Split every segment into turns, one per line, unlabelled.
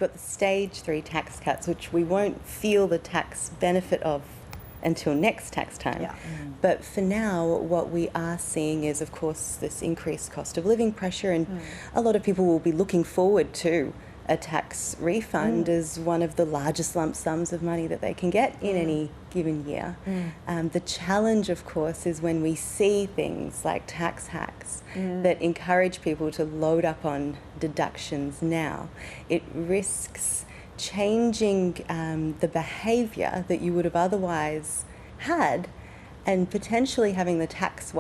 got the stage 3 tax cuts, which we won't feel the tax benefit of until next tax time.
Yeah.
But for now, what we are seeing is, of course, this increased cost of living pressure, and a lot of people will be looking forward to a tax refund as one of the largest lump sums of money that they can get in any given year. The challenge, of course, is when we see things like tax hacks that encourage people to load up on deductions now. It risks changing the behaviour that you would have otherwise had, and potentially having the tax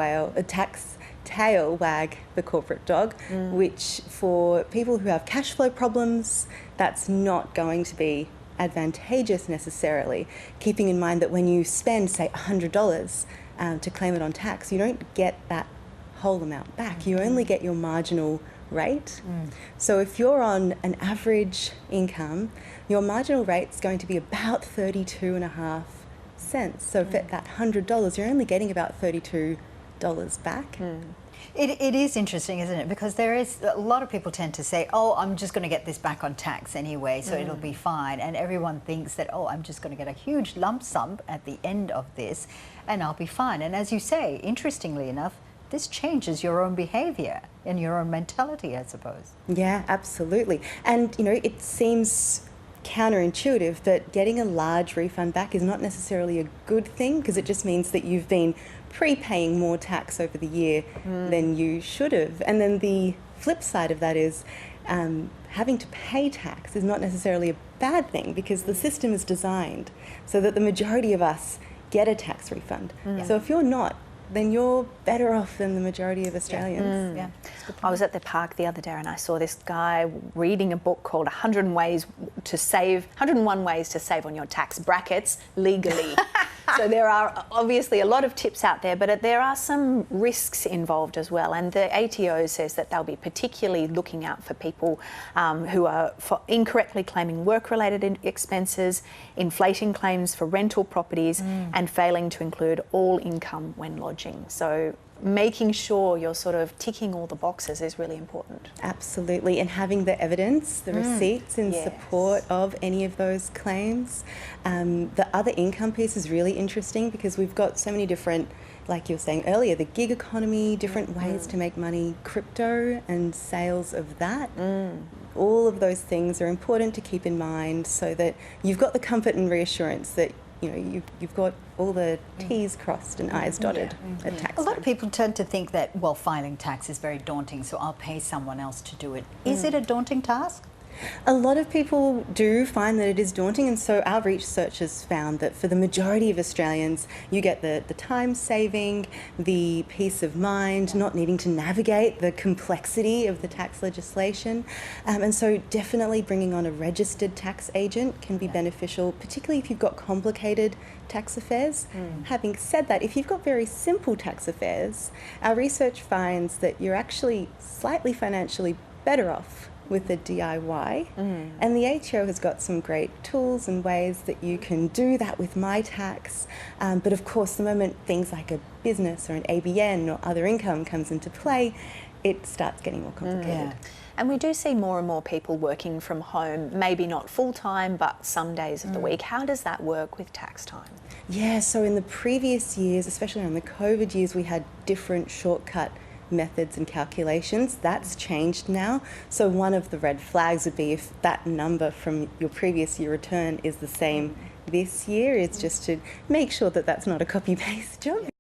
tail wag the corporate dog, which for people who have cash flow problems, that's not going to be advantageous necessarily, keeping in mind that when you spend, say, $100 to claim it on tax, you don't get that whole amount back. You only get your marginal rate. So if you're on an average income, your marginal rate's going to be about 32.5 cents. So for that $100, you're only getting about $32 back.
It is interesting, isn't it? Because there is a lot of people tend to say, oh, I'm just going to get this back on tax anyway, so it'll be fine. And everyone thinks that, oh, I'm just going to get a huge lump sum at the end of this and I'll be fine. And as you say, interestingly enough, this changes your own behaviour and your own mentality, I suppose.
Yeah, absolutely. And, you know, it seems counterintuitive that getting a large refund back is not necessarily a good thing, because it just means that you've been prepaying more tax over the year than you should have. And then the flip side of that is having to pay tax is not necessarily a bad thing, because the system is designed so that the majority of us get a tax refund. So if you're not, then you're better off than the majority of Australians.
Yeah. I was at the park the other day and I saw this guy reading a book called 101 Ways to Save on Your Tax Brackets Legally. So there are obviously a lot of tips out there, but there are some risks involved as well. And the ATO says that they'll be particularly looking out for people who are incorrectly claiming work-related expenses, inflating claims for rental properties, and failing to include all income when lodging. So making sure you're sort of ticking all the boxes is really important.
Absolutely, and having the evidence, the receipts in support of any of those claims. The other income piece is really interesting, because we've got so many different, like you were saying earlier, the gig economy, different ways to make money, crypto and sales of that. All of those things are important to keep in mind, so that you've got the comfort and reassurance that, you know, you've got all the T's crossed and I's dotted at tax time.
A lot of people tend to think that, well, filing tax is very daunting, so I'll pay someone else to do it. Is it a daunting task?
A lot of people do find that it is daunting, and so our research has found that for the majority of Australians, you get the time saving, the peace of mind, not needing to navigate the complexity of the tax legislation. And so definitely bringing on a registered tax agent can be beneficial, particularly if you've got complicated tax affairs. Having said that, if you've got very simple tax affairs, our research finds that you're actually slightly financially better off with the DIY, and the ATO has got some great tools and ways that you can do that with My Tax. But of course, the moment things like a business or an ABN or other income comes into play, it starts getting more complicated.
And we do see more and more people working from home, maybe not full-time, but some days of the week. How does that work with tax time?
Yeah, so in the previous years, especially around the COVID years, we had different shortcut methods and calculations. That's changed now. So one of the red flags would be if that number from your previous year return is the same this year, is just to make sure that that's not a copy-paste job.